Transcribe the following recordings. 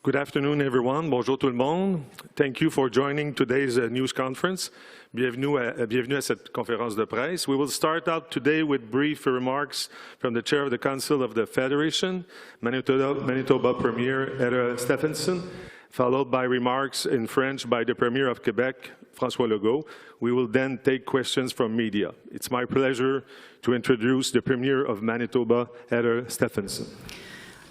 Good afternoon, everyone. Bonjour tout le monde. Thank you for joining today's news conference. Bienvenue à cette conférence de presse. We will start out today with brief remarks from the Chair of the Council of the Federation, Manitoba Premier Heather Stefanson, followed by remarks in French by the Premier of Quebec, François Legault. We will then take questions from media. It's my pleasure to introduce the Premier of Manitoba, Heather Stefanson.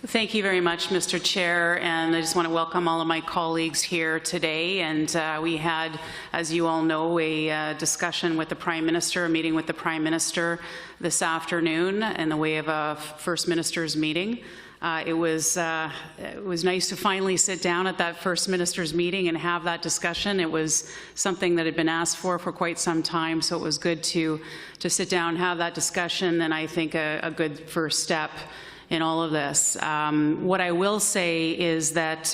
Thank you very much, Mr. Chair, and I just want to welcome all of my colleagues here today. And we had, as you all know, a discussion with the Prime Minister, a meeting with the Prime Minister this afternoon in the way of a First Minister's meeting. It was nice to finally sit down at that First Minister's meeting and have that discussion. It was something that had been asked for quite some time, so it was good to sit down and have that discussion, and I think a good first step in all of this. What I will say is that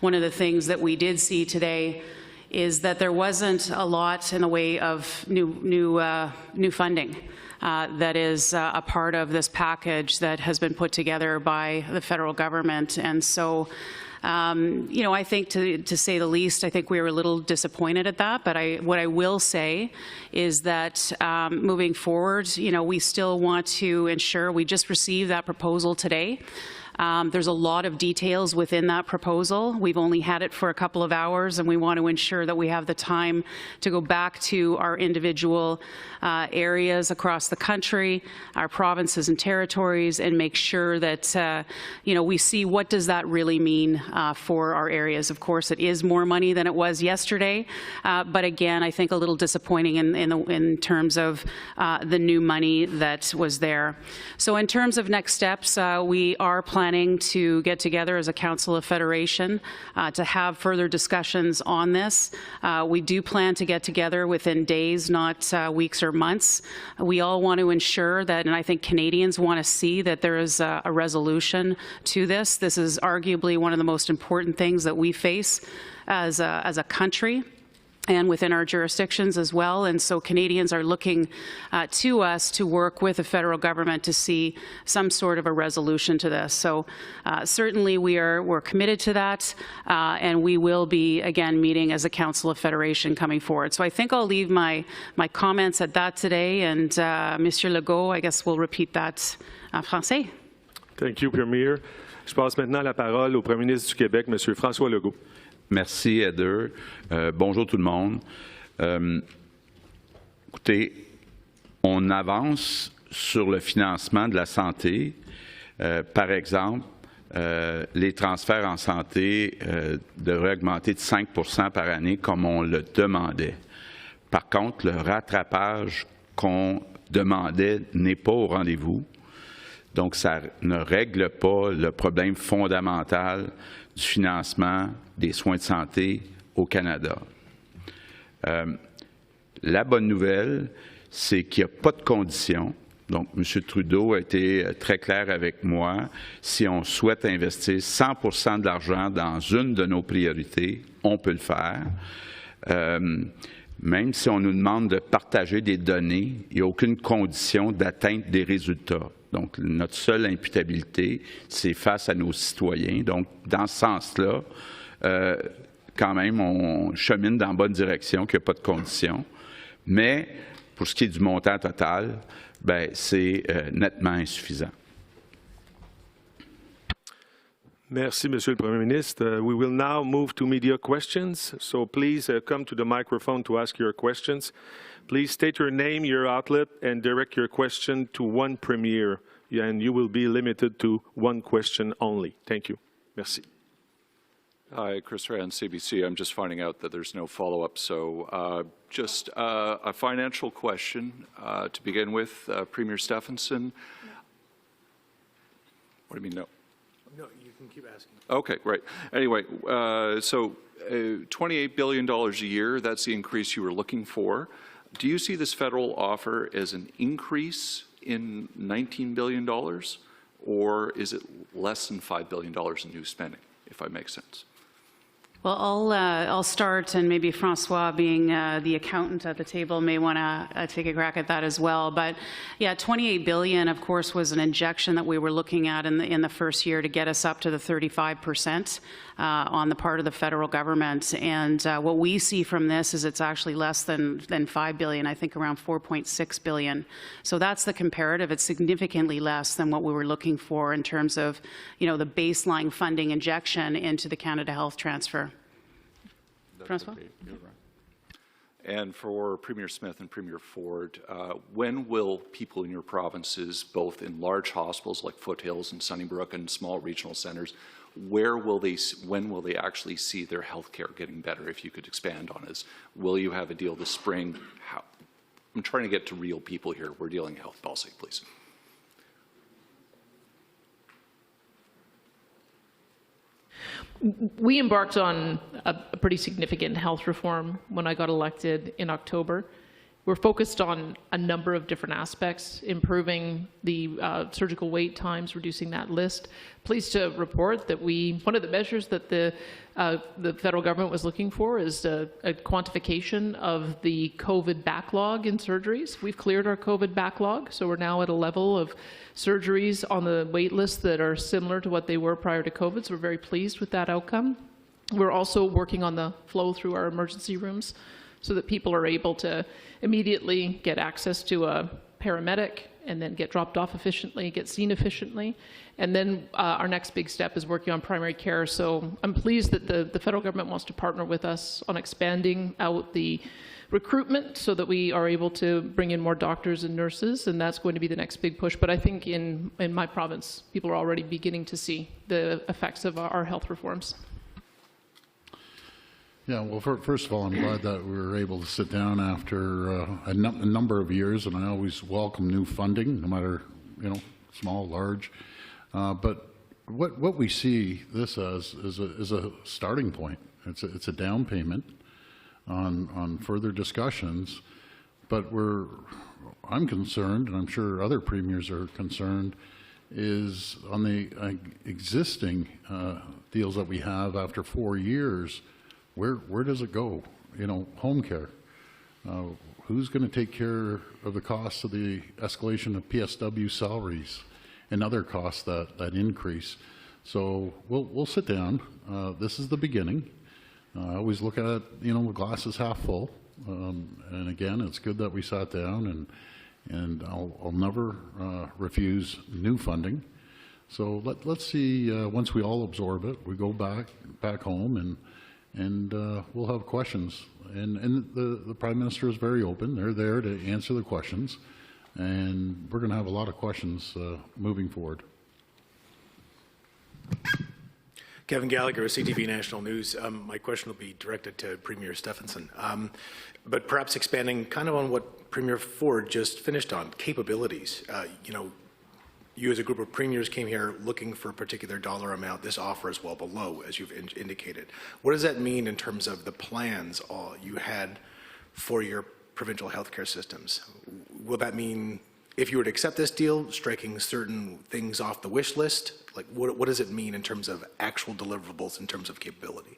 one of the things that we did see today is that there wasn't a lot in the way of new funding that is a part of this package that has been put together by the federal government. And so, you know, I think to say the least, I think we were a little disappointed at that. But what I will say is that moving forward, you know, we still want to ensure, we just received that proposal today. There's a lot of details within that proposal. We've only had it for a couple of hours, and we want to ensure that we have the time to go back to our individual areas across the country, our provinces and territories, and make sure that you know, we see what does that really mean for our areas. Of course, it is more money than it was yesterday, but again, I think a little disappointing in terms of the new money that was there. So in terms of next steps, we are planning to get together as a Council of Federation to have further discussions on this. We do plan to get together within days, not weeks or months. We all want to ensure that, and I think Canadians want to see that there is a resolution to this. This is arguably one of the most important things that we face as a country and within our jurisdictions as well. And so Canadians are looking to us to work with the federal government to see some sort of a resolution to this. So certainly we're committed to that, and we will be, again, meeting as a Council of Federation coming forward. So I think I'll leave my comments at that today, and Monsieur Legault, I guess we'll repeat that en français. Thank you, Premier. Je passe maintenant la parole au Premier ministre du Québec, Monsieur François Legault. Merci, Heather. Bonjour tout le monde. Écoutez, on avance sur le financement de la santé. Par exemple, les transferts en santé devraient augmenter de 5 % par année comme on le demandait. Par contre, le rattrapage qu'on demandait n'est pas au rendez-vous. Donc, ça ne règle pas le problème fondamental du financement des soins de santé au Canada. La bonne nouvelle, c'est qu'il n'y a pas de conditions. Donc, M. Trudeau a été très clair avec moi. Si on souhaite investir 100 % de l'argent dans une de nos priorités, on peut le faire. Même si on nous demande de partager des données, il n'y a aucune condition d'atteinte des résultats. Donc, notre seule imputabilité, c'est face à nos citoyens. Donc, dans ce sens-là, quand même, on chemine dans la bonne direction, qu'il n'y a pas de conditions. Mais, pour ce qui est du montant total, c'est nettement insuffisant. Merci, Monsieur le Premier ministre. We will now move to media questions. So please come to the microphone to ask your questions. Please state your name, your outlet, and direct your question to one Premier, and you will be limited to one question only. Thank you. Merci. Hi, Chris Rand, CBC. I'm just finding out that there's no follow-up. So just a financial question to begin with. Premier Stefanson. What do you mean, no? No, you can keep asking. Okay, great. Anyway, so $28 billion a year, that's the increase you were looking for. Do you see this federal offer as an increase in $19 billion, or is it less than $5 billion in new spending, if I make sense? Well, I'll start, and maybe Francois, being the accountant at the table, may want to take a crack at that as well. But yeah, $28 billion, of course, was an injection that we were looking at in the first year to get us up to the 35% on the part of the federal government. And what we see from this is it's actually less than $5 billion. I think around $4.6 billion. So that's the comparative. It's significantly less than what we were looking for in terms of, the baseline funding injection into the Canada Health Transfer. Francois? And for Premier Smith and Premier Ford, when will people in your provinces, both in large hospitals like Foothills and Sunnybrook and small regional centres, when will they actually see their health care getting better? If you could expand on this. Will you have a deal this spring? I'm trying to get to real people here. We're dealing with health policy, please. We embarked on a pretty significant health reform when I got elected in October. We're focused on a number of different aspects, improving the surgical wait times, reducing that list. Pleased to report that one of the measures that the federal government was looking for is a quantification of the COVID backlog in surgeries. We've cleared our COVID backlog, so we're now at a level of surgeries on the wait list that are similar to what they were prior to COVID, so we're very pleased with that outcome. We're also working on the flow through our emergency rooms so that people are able to immediately get access to a paramedic and then get dropped off efficiently, get seen efficiently. And then our next big step is working on primary care. So I'm pleased that the federal government wants to partner with us on expanding out the recruitment so that we are able to bring in more doctors and nurses, and that's going to be the next big push. But I think in my province, people are already beginning to see the effects of our health reforms. Yeah, well, first of all, I'm glad that we were able to sit down after a number of years, and I always welcome new funding, no matter, small, large. But what we see this as is a starting point. It's a down payment on further discussions. But I'm concerned, and I'm sure other premiers are concerned, is on the existing deals that we have after 4 years. Where does it go? Home care. Who's going to take care of the costs of the escalation of PSW salaries and other costs that increase? So we'll sit down. This is the beginning. I always look at it, the glass is half full. And again, it's good that we sat down, and I'll never refuse new funding. So let's see. Once we all absorb it, we go back home and we'll have questions. And the Prime Minister is very open. They're there to answer the questions. And we're going to have a lot of questions moving forward. Kevin Gallagher, CTV National News. My question will be directed to Premier Stephenson, but perhaps expanding kind of on what Premier Ford just finished on, capabilities. You as a group of premiers came here looking for a particular dollar amount. This offer is well below, as you've indicated. What does that mean in terms of the plans you had for your provincial healthcare systems? Will that mean, if you were to accept this deal, striking certain things off the wish list? Like, what does it mean in terms of actual deliverables in terms of capability?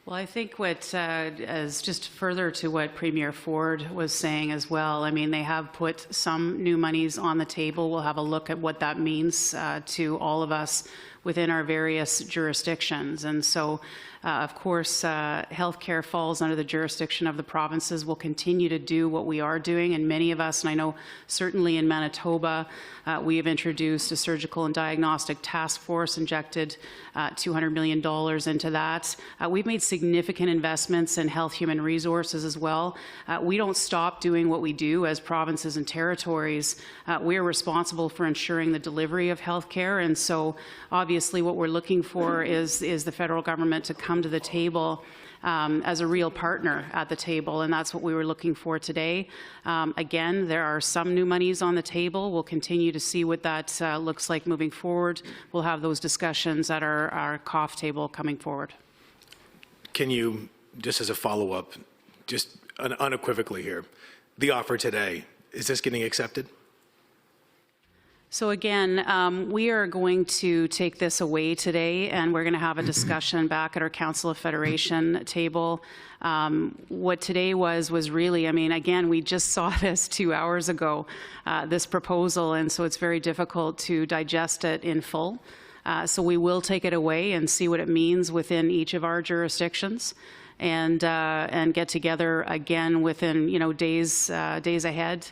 Well, I think what, as just further to what Premier Ford was saying as well, I mean, they have put some new monies on the table. We'll have a look at what that means to all of us within our various jurisdictions. And so, of course, healthcare falls under the jurisdiction of the provinces. We'll continue to do what we are doing, and many of us, and I know certainly in Manitoba, we have introduced a surgical and diagnostic task force, injected $200 million into that. We've made significant investments in health human resources as well. We don't stop doing what we do as provinces and territories. We are responsible for ensuring the delivery of healthcare, and so obviously what we're looking for is the federal government to come to the table as a real partner at the table, and that's what we were looking for today. Again, there are some new monies on the table. We'll continue to see what that looks like moving forward. We'll have those discussions at our COF table coming forward. Can you, just as a follow-up, just unequivocally here, the offer today, is this getting accepted? So again, we are going to take this away today, and we're going to have a discussion back at our Council of Federation table. What today was really, I mean, again, we just saw this 2 hours ago, this proposal, and so it's very difficult to digest it in full. So we will take it away and see what it means within each of our jurisdictions, and get together again within days ahead.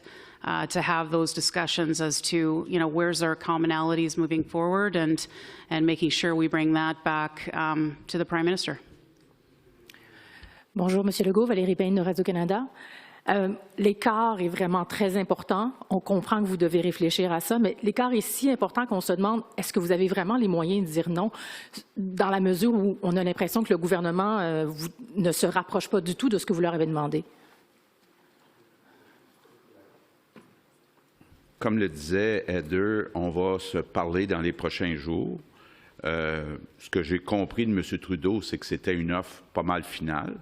To have those discussions as to, where's our commonalities moving forward, and making sure we bring that back to the Prime Minister. Bonjour, Monsieur Legault, Valérie Payne de Radio-Canada. L'écart est vraiment très important. On comprend que vous devez réfléchir à ça, mais l'écart est si important qu'on se demande, est-ce que vous avez vraiment les moyens de dire non, dans la mesure où on a l'impression que le gouvernement ne se rapproche pas du tout de ce que vous leur avez demandé? Comme le disait Heather, on va se parler dans les prochains jours. Ce que j'ai compris de M. Trudeau, c'est que c'était une offre pas mal finale.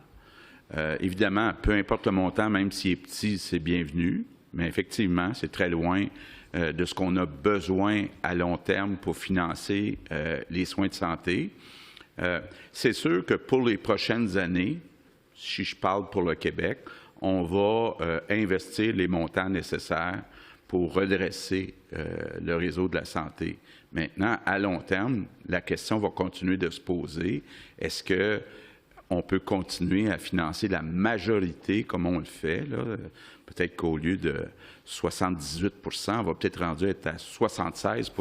Évidemment, peu importe le montant, même s'il est petit, c'est bienvenu. Mais effectivement, c'est très loin de ce qu'on a besoin à long terme pour financer les soins de santé. C'est sûr que pour les prochaines années, si je parle pour le Québec, on va investir les montants nécessaires pour redresser le réseau de la santé. Maintenant, à long terme, la question va continuer de se poser. Est-ce qu'on peut continuer à financer la majorité comme on le fait? Peut-être qu'au lieu de 78 on va peut-être rendu être à 76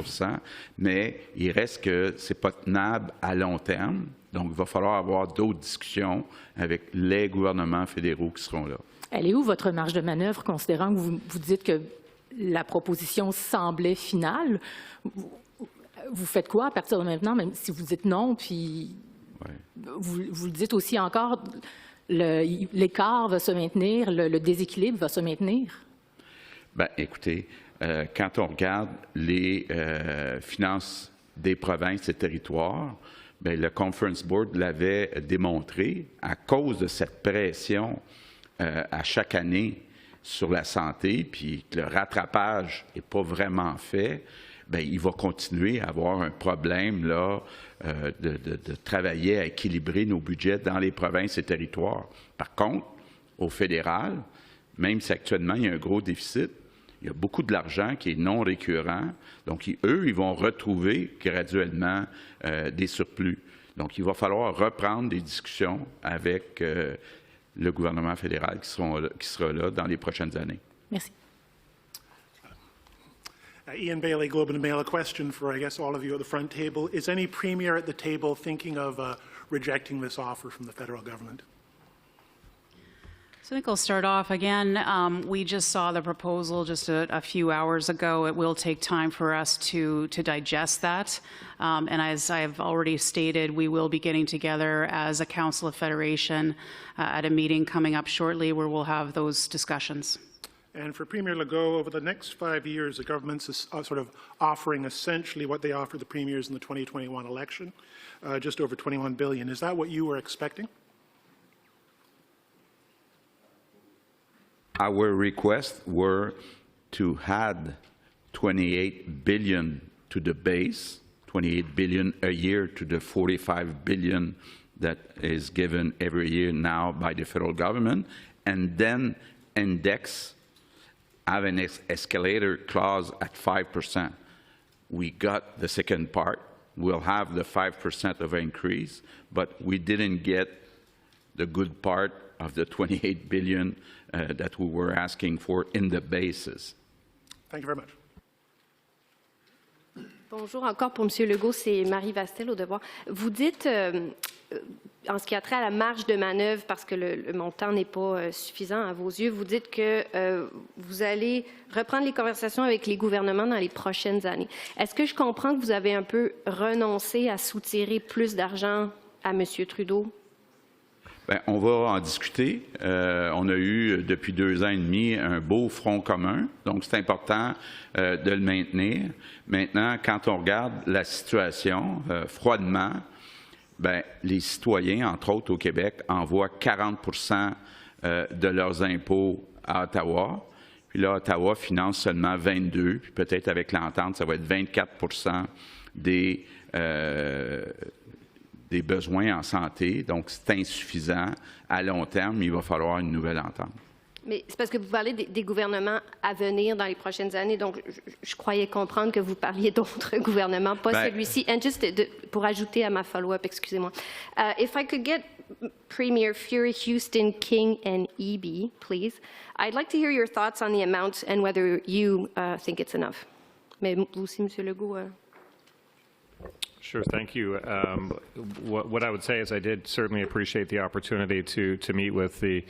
mais il reste que ce n'est pas tenable à long terme. Donc, il va falloir avoir d'autres discussions avec les gouvernements fédéraux qui seront là. Elle est où votre marge de manœuvre, considérant que vous dites que la proposition semblait finale? Vous faites quoi à partir de maintenant, même si vous dites non, puis vous le dites aussi encore, l'écart va se maintenir, le déséquilibre va se maintenir? Bien, écoutez, quand on regarde les finances des provinces et territoires, bien, le Conference Board l'avait démontré, à cause de cette pression à chaque année sur la santé, puis que le rattrapage n'est pas vraiment fait, bien, il va continuer à avoir un problème là, de travailler à équilibrer nos budgets dans les provinces et territoires. Par contre, au fédéral, même si actuellement il y a un gros déficit, il y a beaucoup de l'argent qui est non récurrent. Donc, eux, ils vont retrouver graduellement des surplus. Donc, il va falloir reprendre des discussions avec le gouvernement fédéral qui sera là dans les prochaines années. Merci. Ian Bailey, Globe and Mail, a question for, I guess, all of you at the front table. Is any premier at the table thinking of rejecting this offer from the federal government? So I think I'll start off again. We just saw the proposal just a few hours ago. It will take time for us to digest that. And as I've already stated, we will be getting together as a Council of Federation at a meeting coming up shortly where we'll have those discussions. And for Premier Legault, over the next 5 years, the government's sort of offering essentially what they offered the premiers in the 2021 election, just over $21 billion. Is that what you were expecting? Our requests were to add $28 billion to the base, $28 billion a year to the $45 billion that is given every year now by the federal government, and then have an escalator clause at 5%. We got the second part. We'll have the 5% of increase, but we didn't get the good part of the $28 billion that we were asking for in the basis. Thank you very much. Bonjour encore pour M. Legault, c'est Marie Vastel au Devoir. Vous dites, en ce qui a trait à la marge de manœuvre, parce que le montant n'est pas suffisant à vos yeux, vous dites que vous allez reprendre les conversations avec les gouvernements dans les prochaines années. Est-ce que je comprends que vous avez un peu renoncé à soutirer plus d'argent à M. Trudeau? Bien, on va en discuter. On a eu, depuis 2 ans et demi, un beau front commun. Donc, c'est important de le maintenir. Maintenant, quand on regarde la situation froidement, bien, les citoyens, entre autres au Québec, envoient 40 de leurs impôts à Ottawa. Puis là, Ottawa finance seulement 22, puis peut-être avec l'entente, ça va être 24 des besoins en santé. Donc, c'est insuffisant. À long terme, il va falloir une nouvelle entente. Mais c'est parce que vous parlez des gouvernements à venir dans les prochaines années, donc je croyais comprendre que vous parliez d'autres gouvernements, pas celui-ci. And just pour ajouter à ma follow-up, excusez-moi. If I could get Premier Fury, Houston, King, and Eby, please. I'd like to hear your thoughts on the amount and whether you think it's enough. Mais vous aussi, Monsieur Legault. Sure, thank you. What I would say is I did certainly appreciate the opportunity to meet with the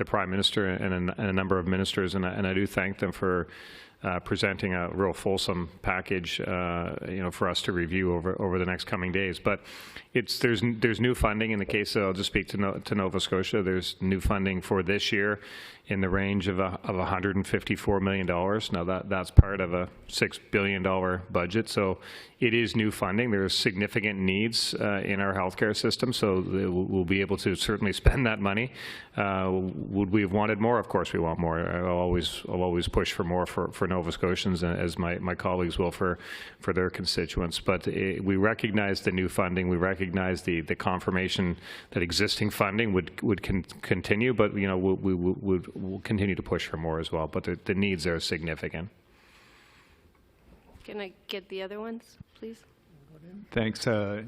Prime Minister and a number of ministers, and I do thank them for presenting a real fulsome package, for us to review over the next coming days. But there's new funding in the case. I'll just speak to Nova Scotia. There's new funding for this year in the range of $154 million. Now that's part of a $6 billion budget, so it is new funding. There's significant needs in our healthcare system, so we'll be able to certainly spend that money. Would we have wanted more? Of course we want more. I'll always push for more for Nova Scotians, as my colleagues will for their constituents. But we recognize the new funding. We recognize the confirmation that existing funding would continue, but we'll continue to push for more as well. But the needs are significant. Can I get the other ones, please? Thanks. I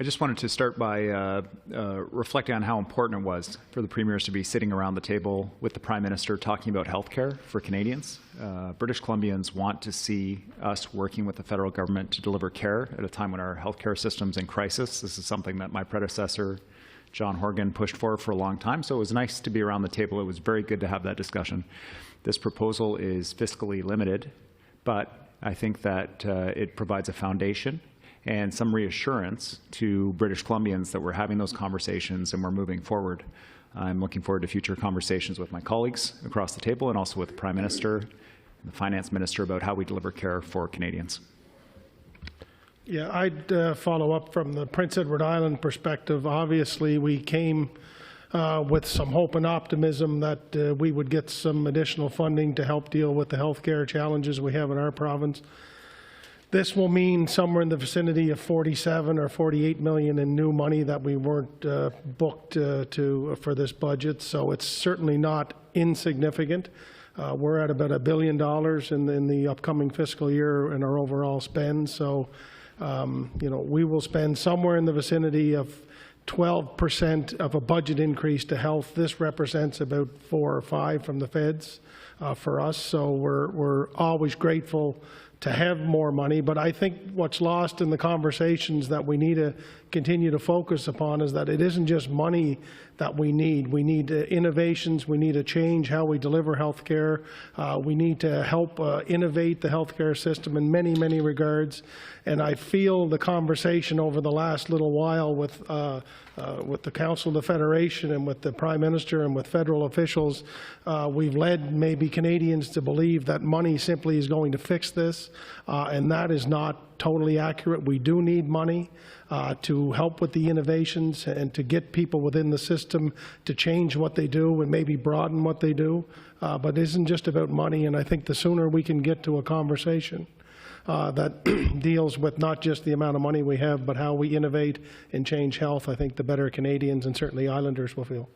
just wanted to start by reflecting on how important it was for the premiers to be sitting around the table with the Prime Minister talking about healthcare for Canadians. British Columbians want to see us working with the federal government to deliver care at a time when our healthcare system's in crisis. This is something that my predecessor, John Horgan, pushed for a long time, so it was nice to be around the table. It was very good to have that discussion. This proposal is fiscally limited, but I think that it provides a foundation and some reassurance to British Columbians that we're having those conversations and we're moving forward. I'm looking forward to future conversations with my colleagues across the table and also with the Prime Minister and the Finance Minister about how we deliver care for Canadians. Yeah, I'd follow up from the Prince Edward Island perspective. Obviously, we came with some hope and optimism that we would get some additional funding to help deal with the healthcare challenges we have in our province. This will mean somewhere in the vicinity of 47 or 48 million in new money that we weren't booked for this budget, so it's certainly not insignificant. We're at about $1 billion in the upcoming fiscal year in our overall spend, so we will spend somewhere in the vicinity of 12% of a budget increase to health. This represents about 4 or 5 from the feds for us, so we're always grateful to have more money. But I think what's lost in the conversations that we need to continue to focus upon is that it isn't just money that we need. We need innovations. We need to change how we deliver health care. We need to help innovate the healthcare system in many, many regards. And I feel the conversation over the last little while with the Council of the Federation and with the Prime Minister and with federal officials, we've led maybe Canadians to believe that money simply is going to fix this, and that is not totally accurate. We do need money to help with the innovations and to get people within the system to change what they do and maybe broaden what they do. But it isn't just about money, and I think the sooner we can get to a conversation that deals with not just the amount of money we have, but how we innovate and change health, I think the better Canadians and certainly Islanders will feel.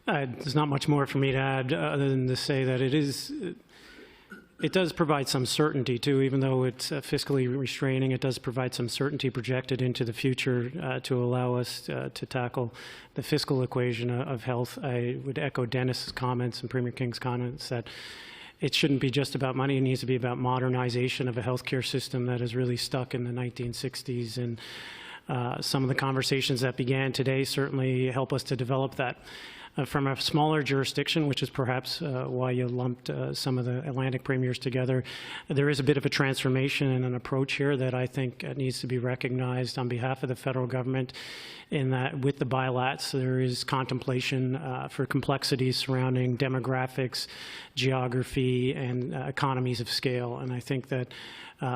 There's not much more for me to add other than to say that it does provide some certainty too, even though it's fiscally restraining. It does provide some certainty projected into the future to allow us to tackle the fiscal equation of health. I would echo Dennis's comments and Premier King's comments that it shouldn't be just about money. It needs to be about modernization of a healthcare system that is really stuck in the 1960s. And some of the conversations that began today certainly help us to develop that. From a smaller jurisdiction, which is perhaps why you lumped some of the Atlantic premiers together, there is a bit of a transformation and an approach here that I think needs to be recognized on behalf of the federal government, in that with the bilats there is contemplation for complexities surrounding demographics, geography, and economies of scale. And I think that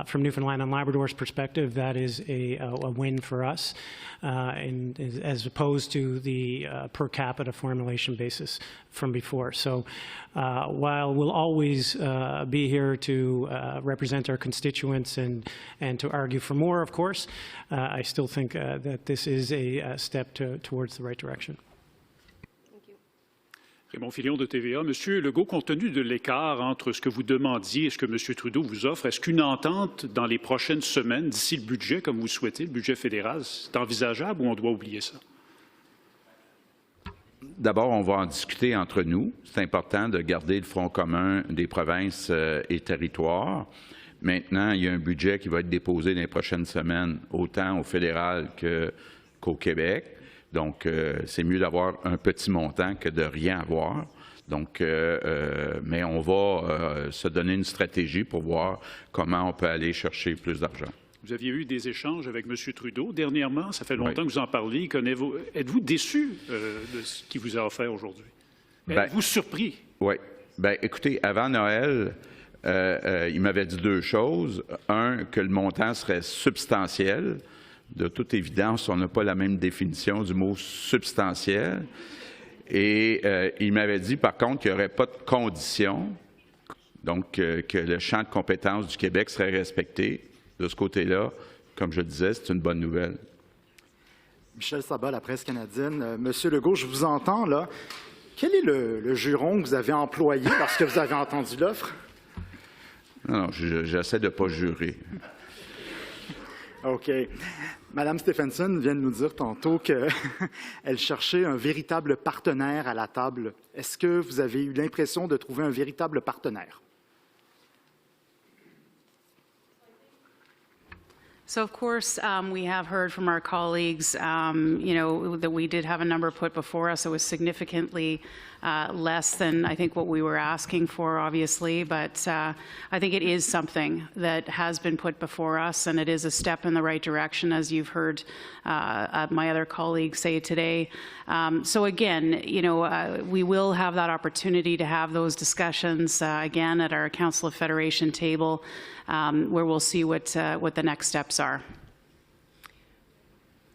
from Newfoundland and Labrador's perspective, that is a win for us, and as opposed to the per capita formulation basis from before. So while we'll always be here to represent our constituents and to argue for more, of course, I still think that this is a step towards the right direction. Raymond Filion de TVA. Monsieur Legault, compte tenu de l'écart entre ce que vous demandiez et ce que M. Trudeau vous offre, est-ce qu'une entente dans les prochaines semaines, d'ici le budget, comme vous souhaitez, le budget fédéral, c'est envisageable ou on doit oublier ça? D'abord, on va en discuter entre nous. C'est important de garder le front commun des provinces et territoires. Maintenant, il y a un budget qui va être déposé dans les prochaines semaines, autant au fédéral qu'au Québec. Donc, c'est mieux d'avoir un petit montant que de rien avoir. Donc, mais on va se donner une stratégie pour voir comment on peut aller chercher plus d'argent. Vous aviez eu des échanges avec M. Trudeau dernièrement. Ça fait longtemps que vous en parlez. Êtes-vous déçu de ce qu'il vous a offert aujourd'hui? Êtes-vous surpris? Oui. Bien, écoutez, avant Noël, il m'avait dit deux choses. Un, que le montant serait substantiel. De toute évidence, on n'a pas la même définition du mot substantiel. Et il m'avait dit, par contre, qu'il n'y aurait pas de conditions, donc que le champ de compétences du Québec serait respecté. De ce côté-là, comme je disais, c'est une bonne nouvelle. Michel Sabat, la presse canadienne. Monsieur Legault, je vous entends, là. Quel est le juron que vous avez employé lorsque vous avez entendu l'offre? Non, j'essaie de ne pas jurer. OK. Madame Stephenson vient de nous dire tantôt qu'elle cherchait un véritable partenaire à la table. Est-ce que vous avez eu l'impression de trouver un véritable partenaire? So, of course, we have heard from our colleagues, you know, that we did have a number put before us. It was significantly less than, I think, what we were asking for, obviously. But I think it is something that has been put before us, and it is a step in the right direction, as you've heard my other colleagues say today. So, again, you know, we will have that opportunity to have those discussions, again, at our Council of Federation table, where we'll see what the next steps are.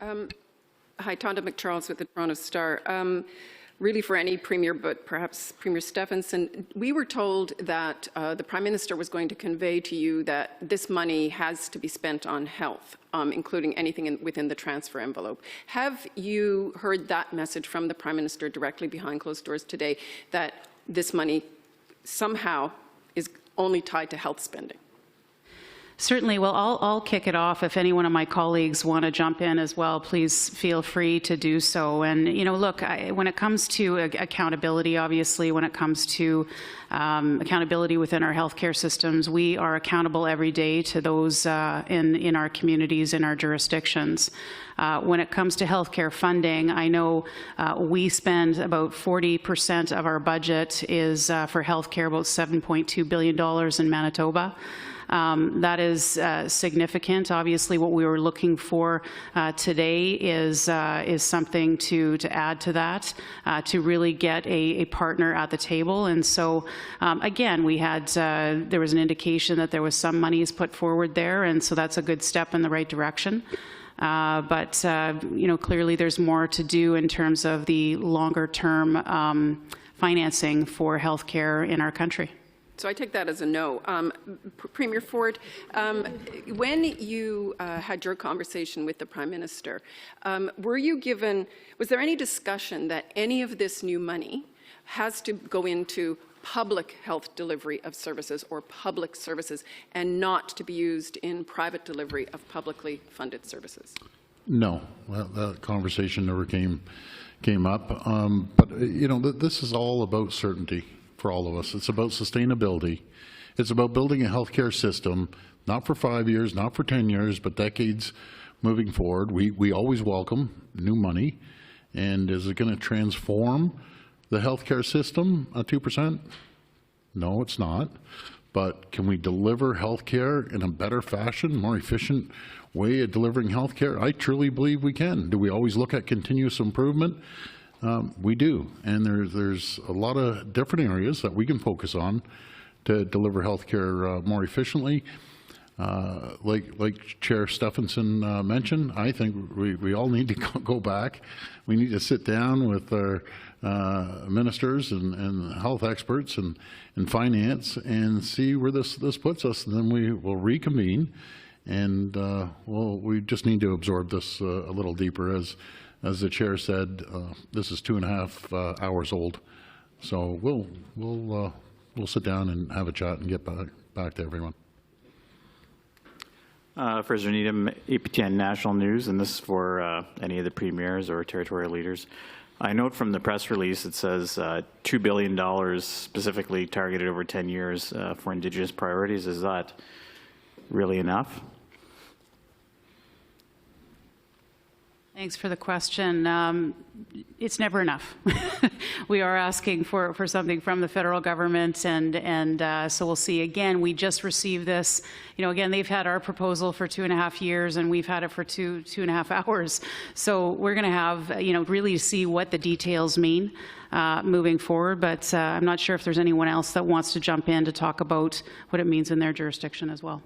Hi, Tonda McCharles with the Toronto Star. Really for any Premier, but perhaps Premier Stephenson, we were told that the Prime Minister was going to convey to you that this money has to be spent on health, including anything within the transfer envelope. Have you heard that message from the Prime Minister directly behind closed doors today, that this money somehow is only tied to health spending? Certainly. Well, I'll kick it off. If any one of my colleagues want to jump in as well, please feel free to do so. And, you know, look, when it comes to accountability, obviously, when it comes to accountability within our healthcare systems, we are accountable every day to those in our communities, in our jurisdictions. When it comes to healthcare funding, I know we spend about 40% of our budget is for healthcare, about $7.2 billion in Manitoba. That is significant. Obviously, what we were looking for today is something to add to that, to really get a partner at the table. And so, again, we had there was an indication that there was some monies put forward there, and so that's a good step in the right direction. But you know, clearly, there's more to do in terms of the longer-term financing for healthcare in our country. So I take that as a no. Premier Ford, when you had your conversation with the Prime Minister, was there any discussion that any of this new money has to go into public health delivery of services or public services and not to be used in private delivery of publicly funded services? No, that conversation never came up. But, you know, this is all about certainty. For all of us. It's about sustainability. It's about building a healthcare system, not for 5 years, not for 10 years, but decades moving forward. We always welcome new money. And is it going to transform the healthcare system at 2%? No, it's not. But can we deliver healthcare in a better fashion, more efficient way of delivering healthcare? I truly believe we can. Do we always look at continuous improvement? We do, and there's a lot of different areas that we can focus on to deliver healthcare more efficiently. Like Chair Stephenson mentioned, I think we all need to go back. We need to sit down with our ministers and health experts and finance and see where this puts us, and then we will reconvene, and we just need to absorb this a little deeper. As the chair said, this is 2.5 hours old, so we'll sit down and have a chat and get back to everyone. Fraser Needham, APTN National News, and this is for any of the premiers or territorial leaders. I note from the press release it says $2 billion specifically targeted over 10 years for Indigenous priorities. Is that really enough? Thanks for the question. It's never enough. We are asking for something from the federal government, and so we'll see. Again, we just received this. Again, they've had our proposal for 2.5 years, and we've had it for 2.5 hours. So we're going to have, really see what the details mean moving forward. But I'm not sure if there's anyone else that wants to jump in to talk about what it means in their jurisdiction as well.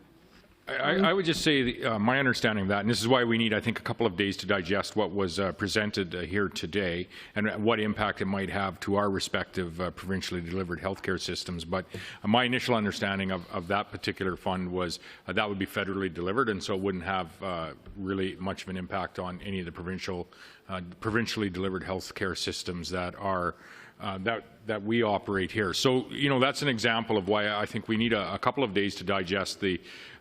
I would just say my understanding of that, and this is why we need, I think, a couple of days to digest what was presented here today and what impact it might have to our respective provincially delivered healthcare systems. But my initial understanding of that particular fund was that would be federally delivered, and so it wouldn't have really much of an impact on any of the provincially delivered healthcare systems that are that we operate here. So, that's an example of why I think we need a couple of days to digest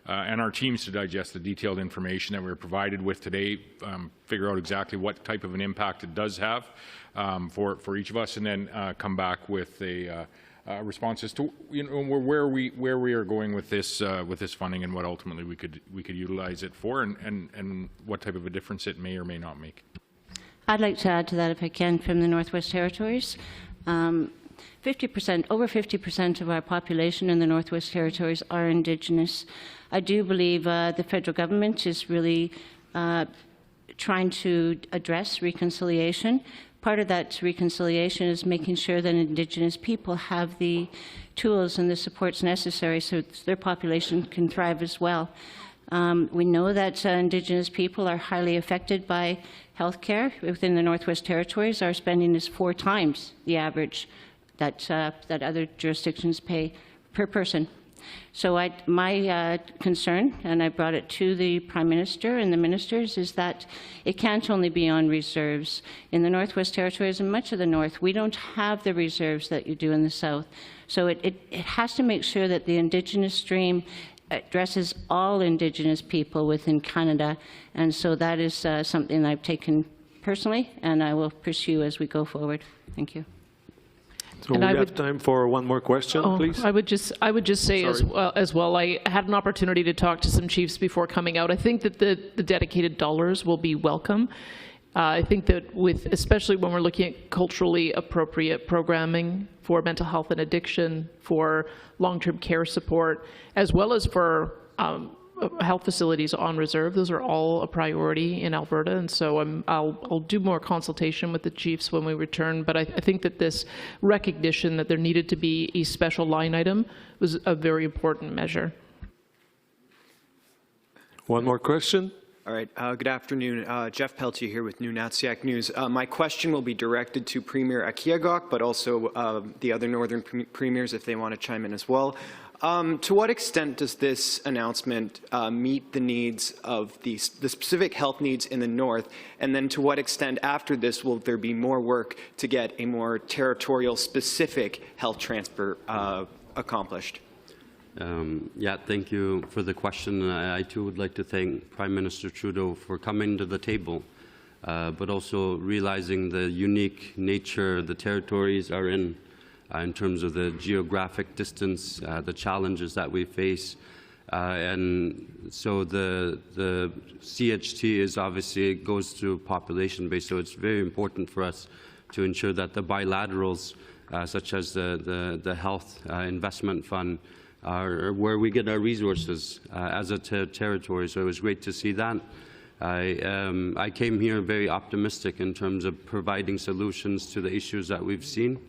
and our teams to digest the detailed information that we were provided with today, figure out exactly what type of an impact it does have for each of us, and then come back with a response as to where we are going with this funding and what ultimately we could utilize it for, and what type of a difference it may or may not make. I'd like to add to that, if I can, from the Northwest Territories. 50%, over 50% of our population in the Northwest Territories are Indigenous. I do believe the federal government is really trying to address reconciliation. Part of that reconciliation is making sure that Indigenous people have the tools and the supports necessary so their population can thrive as well. We know that Indigenous people are highly affected by healthcare within the Northwest Territories. Our spending is 4 times the average that other jurisdictions pay per person. So my concern, and I brought it to the Prime Minister and the ministers, is that it can't only be on reserves. In the Northwest Territories and much of the North, we don't have the reserves that you do in the South. So it has to make sure that the Indigenous stream addresses all Indigenous people within Canada, and so that is something I've taken personally, and I will pursue as we go forward. Thank you. So we have time for one more question, please. I would just say as well, I had an opportunity to talk to some chiefs before coming out. I think that the dedicated dollars will be welcome. I think that especially when we're looking at culturally appropriate programming for mental health and addiction, for long-term care support, as well as for health facilities on reserve, those are all a priority in Alberta, and so I'll do more consultation with the chiefs when we return, but I think that this recognition that there needed to be a special line item was a very important measure. One more question. All right. Good afternoon. Jeff Peltier here with New Natsiak News. My question will be directed to Premier Akiagok, but also the other northern premiers if they want to chime in as well. To what extent does this announcement meet the needs of the specific health needs in the north, and then to what extent after this will there be more work to get a more territorial specific health transfer accomplished? Yeah, thank you for the question. I too would like to thank Prime Minister Trudeau for coming to the table, but also realizing the unique nature the territories are in terms of the geographic distance, the challenges that we face. And so the CHT is obviously, it goes through population base, so it's very important for us to ensure that the bilaterals, such as the Health Investment Fund, are where we get our resources as a territory. So it was great to see that. I came here very optimistic in terms of providing solutions to the issues that we've seen.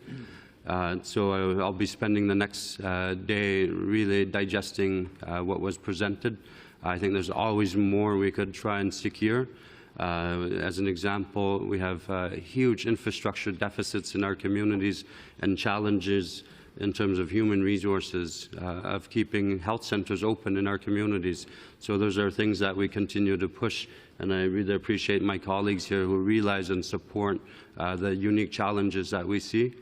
So I'll be spending the next day really digesting what was presented. I think there's always more we could try and secure. As an example, we have huge infrastructure deficits in our communities and challenges in terms of human resources, of keeping health centres open in our communities. So those are things that we continue to push, and I really appreciate my colleagues here who realize and support the unique challenges that we see.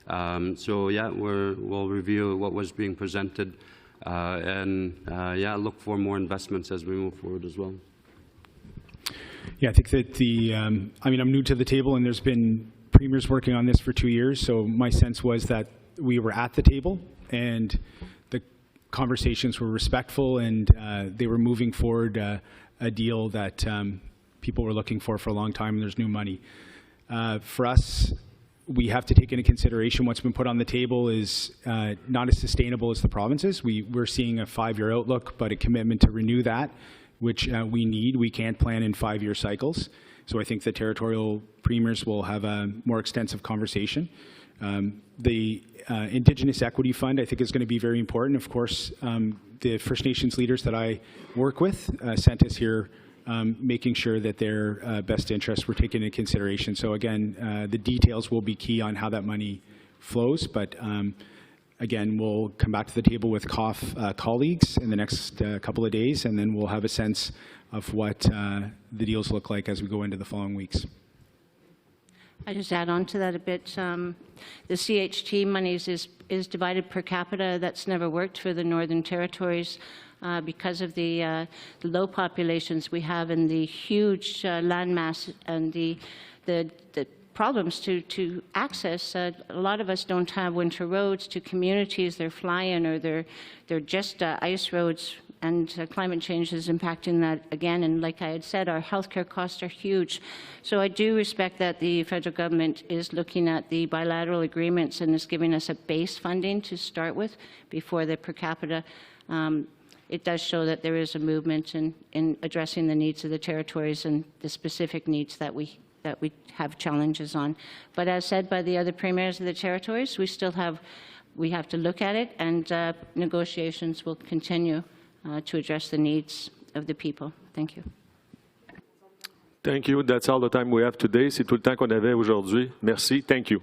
So yeah, we'll review what was being presented, and yeah, look for more investments as we move forward as well. Yeah, I think that I mean, I'm new to the table, and there's been premiers working on this for 2 years, so my sense was that we were at the table, and the conversations were respectful, and they were moving forward a deal that people were looking for a long time, and there's new money. For us, we have to take into consideration what's been put on the table is not as sustainable as the provinces. We're seeing a 5-year outlook, but a commitment to renew that, which we need. We can't plan in 5-year cycles. So I think the territorial premiers will have a more extensive conversation. The Indigenous Equity Fund, I think, is going to be very important. Of course, the First Nations leaders that I work with sent us here making sure that their best interests were taken into consideration. So again, the details will be key on how that money flows, but again, we'll come back to the table with colleagues in the next couple of days, and then we'll have a sense of what the deals look like as we go into the following weeks. I just add on to that a bit. The CHT monies is divided per capita. That's never worked for the Northern Territories because of the low populations we have and the huge landmass and the problems to access. A lot of us don't have winter roads to communities. They're fly-in or they're just ice roads, and climate change is impacting that again. And like I had said, our healthcare costs are huge. So I do respect that the federal government is looking at the bilateral agreements and is giving us a base funding to start with before the per capita. It does show that there is a movement in addressing the needs of the territories and the specific needs that we have challenges on. But as said by the other premiers of the territories, we have to look at it, and negotiations will continue to address the needs of the people. Thank you. Thank you. That's all the time we have today. C'est tout le temps qu'on avait aujourd'hui. Merci. Thank you.